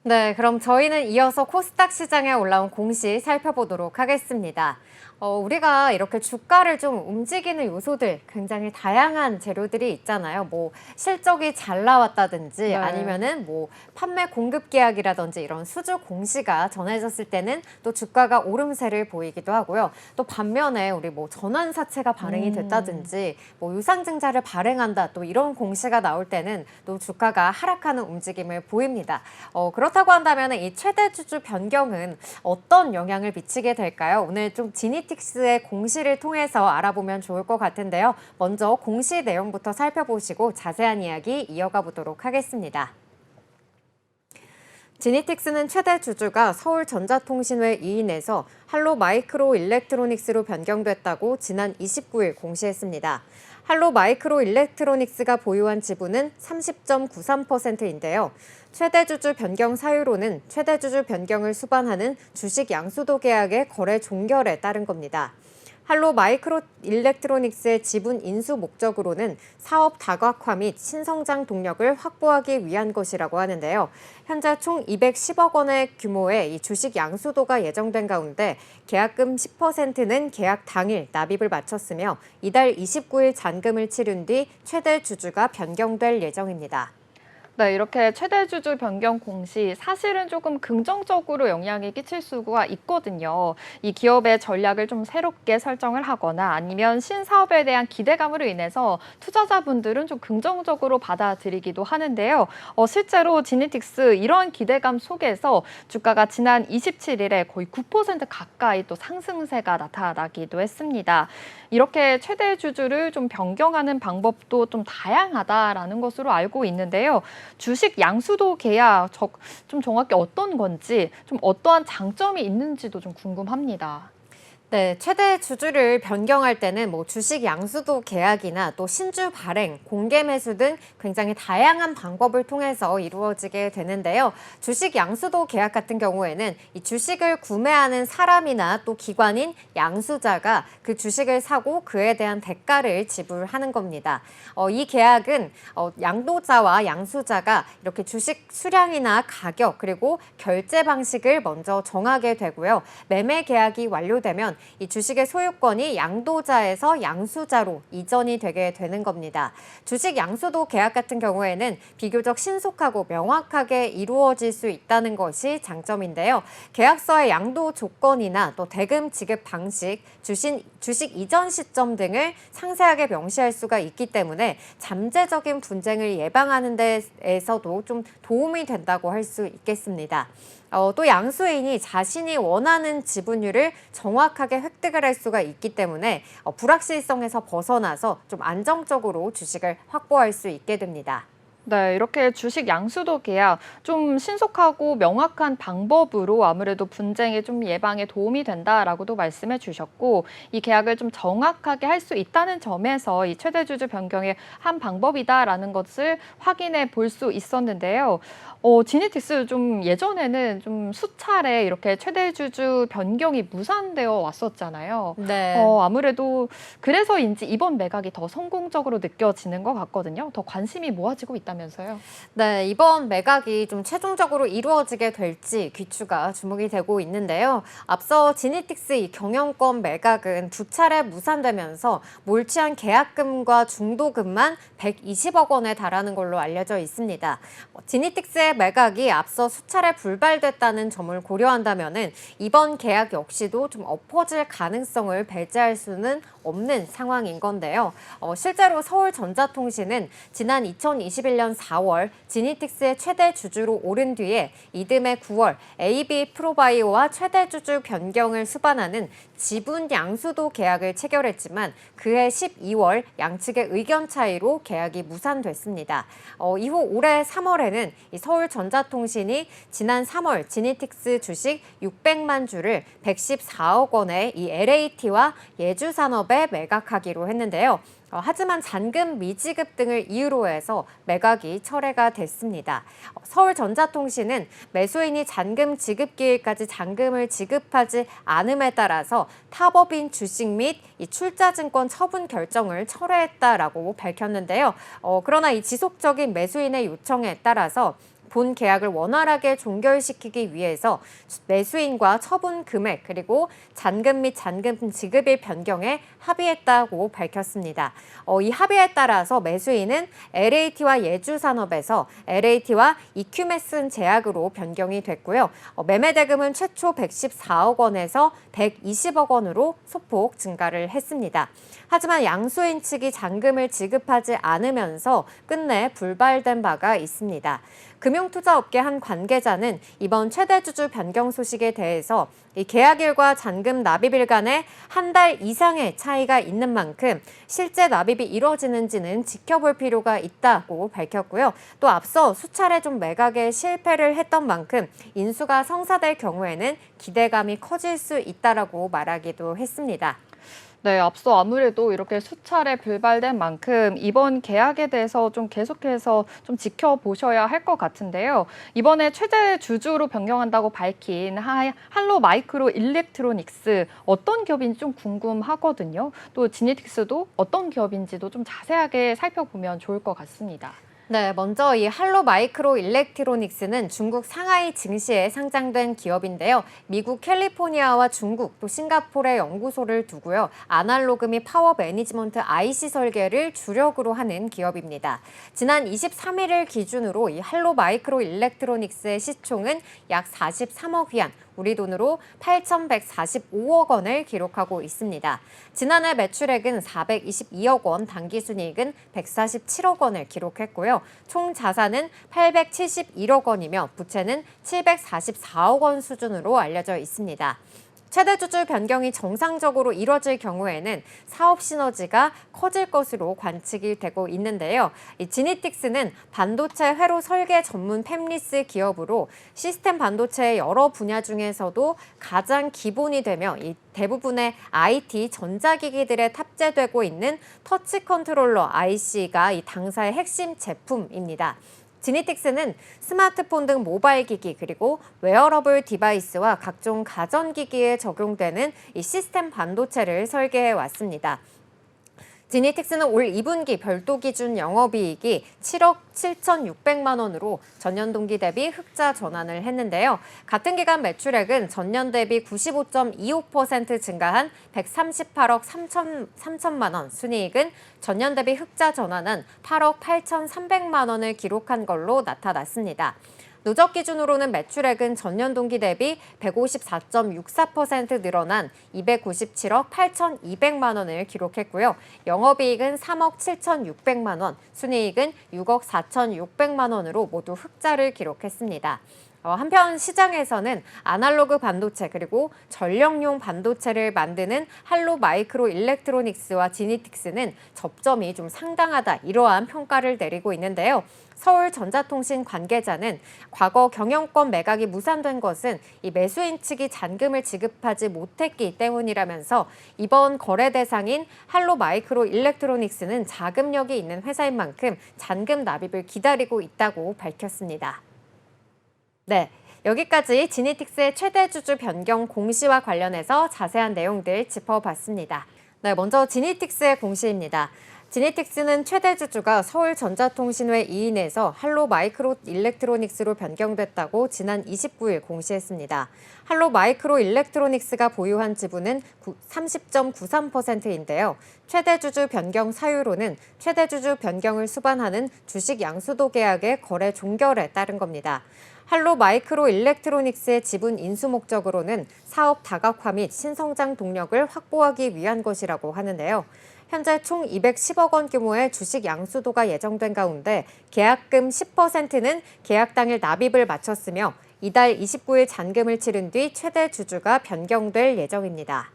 네, 그럼 저희는 이어서 코스닥 시장에 올라온 공시 살펴보도록 하겠습니다. 우리가 이렇게 주가를 좀 움직이는 요소들 굉장히 다양한 재료들이 있잖아요. 뭐 실적이 잘 나왔다든지 네. 아니면은 뭐 판매 공급 계약이라든지 이런 수주 공시가 전해졌을 때는 또 주가가 오름세를 보이기도 하고요. 또 반면에 우리 뭐 전환사채가 발행이 음. 됐다든지 뭐 유상증자를 발행한다 또 이런 공시가 나올 때는 또 주가가 하락하는 움직임을 보입니다. 그렇다고 한다면 이 최대 주주 변경은 어떤 영향을 미치게 될까요? 오늘 좀 지니틱스의 공시를 통해서 알아보면 좋을 것 같은데요. 먼저 공시 내용부터 살펴보시고 자세한 이야기 이어가 보도록 하겠습니다. 지니틱스는 최대 주주가 서울전자통신회 이인에서 할로마이크로 일렉트로닉스로 변경됐다고 지난 29일 공시했습니다. 할로마이크로 일렉트로닉스가 보유한 지분은 30.93%인데요. 최대 주주 변경 사유로는 최대 주주 변경을 수반하는 주식 양수도 계약의 거래 종결에 따른 겁니다. 할로 마이크로 일렉트로닉스의 지분 인수 목적으로는 사업 다각화 및 신성장 동력을 확보하기 위한 것이라고 하는데요. 현재 총 210억 원의 규모의 이 주식 양수도가 예정된 가운데 계약금 10%는 계약 당일 납입을 마쳤으며 이달 29일 잔금을 치른 뒤 최대 주주가 변경될 예정입니다. 네, 이렇게 최대 주주 변경 공시 사실은 조금 긍정적으로 영향이 끼칠 수가 있거든요. 이 기업의 전략을 좀 새롭게 설정을 하거나 아니면 신사업에 대한 기대감으로 인해서 투자자분들은 좀 긍정적으로 받아들이기도 하는데요. 실제로 지니틱스 이러한 기대감 속에서 주가가 지난 27일에 거의 9% 가까이 또 상승세가 나타나기도 했습니다. 이렇게 최대 주주를 좀 변경하는 방법도 좀 다양하다라는 것으로 알고 있는데요. 주식 양수도 계약 좀 정확히 어떤 건지 좀 어떠한 장점이 있는지도 좀 궁금합니다. 네, 최대 주주를 변경할 때는 뭐 주식 양수도 계약이나 또 신주 발행, 공개 매수 등 굉장히 다양한 방법을 통해서 이루어지게 되는데요. 주식 양수도 계약 같은 경우에는 이 주식을 구매하는 사람이나 또 기관인 양수자가 그 주식을 사고 그에 대한 대가를 지불하는 겁니다. 이 계약은 양도자와 양수자가 이렇게 주식 수량이나 가격 그리고 결제 방식을 먼저 정하게 되고요. 매매 계약이 완료되면 이 주식의 소유권이 양도자에서 양수자로 이전이 되게 되는 겁니다. 주식 양수도 계약 같은 경우에는 비교적 신속하고 명확하게 이루어질 수 있다는 것이 장점인데요. 계약서의 양도 조건이나 또 대금 지급 방식, 주식 이전 시점 등을 상세하게 명시할 수가 있기 때문에 잠재적인 분쟁을 예방하는 데에서도 좀 도움이 된다고 할 수 있겠습니다. 또 양수인이 자신이 원하는 지분율을 정확하게 획득을 할 수가 있기 때문에 불확실성에서 벗어나서 좀 안정적으로 주식을 확보할 수 있게 됩니다. 네, 이렇게 주식 양수도 계약 좀 신속하고 명확한 방법으로 아무래도 분쟁의 좀 예방에 도움이 된다라고도 말씀해 주셨고 이 계약을 좀 정확하게 할 수 있다는 점에서 이 최대 주주 변경의 한 방법이다라는 것을 확인해 볼 수 있었는데요. 지니틱스 좀 예전에는 좀 수차례 이렇게 최대 주주 변경이 무산되어 왔었잖아요. 네. 아무래도 그래서인지 이번 매각이 더 성공적으로 느껴지는 것 같거든요. 더 관심이 모아지고 있다면서요. 네, 이번 매각이 좀 최종적으로 이루어지게 될지 귀추가 주목이 되고 있는데요. 앞서 지니틱스 이 경영권 매각은 두 차례 무산되면서 몰취한 계약금과 중도금만 120억 원에 달하는 걸로 알려져 있습니다. 지니틱스의 매각이 앞서 수차례 불발됐다는 점을 고려한다면은 이번 계약 역시도 좀 엎어질 가능성을 배제할 수는 없는 상황인 건데요. 실제로 서울전자통신은 지난 2021년 4월 지니틱스의 최대 주주로 오른 뒤에 이듬해 9월 AB 프로바이오와 최대 주주 변경을 수반하는 지분 양수도 계약을 체결했지만 그해 12월 양측의 의견 차이로 계약이 무산됐습니다. 이후 올해 3월에는 서울전자통신이 지난 3월 지니틱스 주식 600만 주를 114억 원의 이 LAT와 예주산업에 매각하기로 했는데요. 하지만 잔금 미지급 등을 이유로 해서 매각이 철회가 됐습니다. 서울전자통신은 매수인이 잔금 지급 기일까지 잔금을 지급하지 않음에 따라서 타법인 주식 및 이 출자증권 처분 결정을 철회했다라고 밝혔는데요. 그러나 이 지속적인 매수인의 요청에 따라서 본 계약을 원활하게 종결시키기 위해서 매수인과 처분 금액 그리고 잔금 및 잔금 지급일 변경에 합의했다고 밝혔습니다. 이 합의에 따라서 매수인은 LAT와 예주산업에서 LAT와 이큐메슨 제약으로 변경이 됐고요. 매매 대금은 최초 114억 원에서 120억 원으로 소폭 증가를 했습니다. 하지만 양수인 측이 잔금을 지급하지 않으면서 끝내 불발된 바가 있습니다. 금융투자업계 한 관계자는 이번 최대주주 변경 소식에 대해서 이 계약일과 잔금 납입일 간에 한 달 이상의 차이가 있는 만큼 실제 납입이 이뤄지는지는 지켜볼 필요가 있다고 밝혔고요. 또 앞서 수차례 좀 매각에 실패를 했던 만큼 인수가 성사될 경우에는 기대감이 커질 수 있다라고 말하기도 했습니다. 네, 앞서 아무래도 이렇게 수차례 불발된 만큼 이번 계약에 대해서 좀 계속해서 좀 지켜보셔야 할 것 같은데요. 이번에 최대 주주로 변경한다고 밝힌 할로 마이크로 일렉트로닉스 어떤 기업인지 좀 궁금하거든요. 또 지니틱스도 어떤 기업인지도 좀 자세하게 살펴보면 좋을 것 같습니다. 네, 먼저 이 할로 마이크로 일렉트로닉스는 중국 상하이 증시에 상장된 기업인데요. 미국 캘리포니아와 중국 또 싱가포르에 연구소를 두고요. 아날로그 및 파워 매니지먼트 IC 설계를 주력으로 하는 기업입니다. 지난 23일을 기준으로 이 할로 마이크로 일렉트로닉스의 시총은 약 43억 위안, 우리 돈으로 8,145억 원을 기록하고 있습니다. 지난해 매출액은 422억 원, 당기순이익은 147억 원을 기록했고요. 총 자산은 871억 원이며 부채는 744억 원 수준으로 알려져 있습니다. 최대 주주 변경이 정상적으로 이뤄질 경우에는 사업 시너지가 커질 것으로 관측이 되고 있는데요. 이 지니틱스는 반도체 회로 설계 전문 팹리스 기업으로 시스템 반도체의 여러 분야 중에서도 가장 기본이 되며 이 대부분의 IT 전자기기들에 탑재되고 있는 터치 컨트롤러 IC가 이 당사의 핵심 제품입니다. 지니틱스는 스마트폰 등 모바일 기기 그리고 웨어러블 디바이스와 각종 가전기기에 적용되는 이 시스템 반도체를 설계해 왔습니다. 지니틱스는 올 2분기 별도 기준 영업이익이 7억 7,600만 원으로 전년 동기 대비 흑자 전환을 했는데요. 같은 기간 매출액은 전년 대비 95.25% 증가한 138억 3천만 원, 순이익은 전년 대비 흑자 전환한 8억 8,300만 원을 기록한 걸로 나타났습니다. 누적 기준으로는 매출액은 전년 동기 대비 154.64% 늘어난 297억 8,200만 원을 기록했고요. 영업이익은 3억 7,600만 원, 순이익은 6억 4,600만 원으로 모두 흑자를 기록했습니다. 한편 시장에서는 아날로그 반도체 그리고 전력용 반도체를 만드는 할로 마이크로 일렉트로닉스와 지니틱스는 접점이 좀 상당하다 이러한 평가를 내리고 있는데요. 서울전자통신 관계자는 과거 경영권 매각이 무산된 것은 이 매수인 측이 잔금을 지급하지 못했기 때문이라면서 이번 거래 대상인 할로 마이크로 일렉트로닉스는 자금력이 있는 회사인 만큼 잔금 납입을 기다리고 있다고 밝혔습니다. 네, 여기까지 지니틱스의 최대 주주 변경 공시와 관련해서 자세한 내용들 짚어봤습니다. 네, 먼저 지니틱스의 공시입니다. 지니틱스는 최대 주주가 서울전자통신회 2인에서 할로 마이크로 일렉트로닉스로 변경됐다고 지난 29일 공시했습니다. 할로 마이크로 일렉트로닉스가 보유한 지분은 30.93%인데요. 최대 주주 변경 사유로는 최대 주주 변경을 수반하는 주식 양수도 계약의 거래 종결에 따른 겁니다. 할로 마이크로 일렉트로닉스의 지분 인수 목적으로는 사업 다각화 및 신성장 동력을 확보하기 위한 것이라고 하는데요. 현재 총 210억 원 규모의 주식 양수도가 예정된 가운데 계약금 10%는 계약 당일 납입을 마쳤으며 이달 29일 잔금을 치른 뒤 최대 주주가 변경될 예정입니다.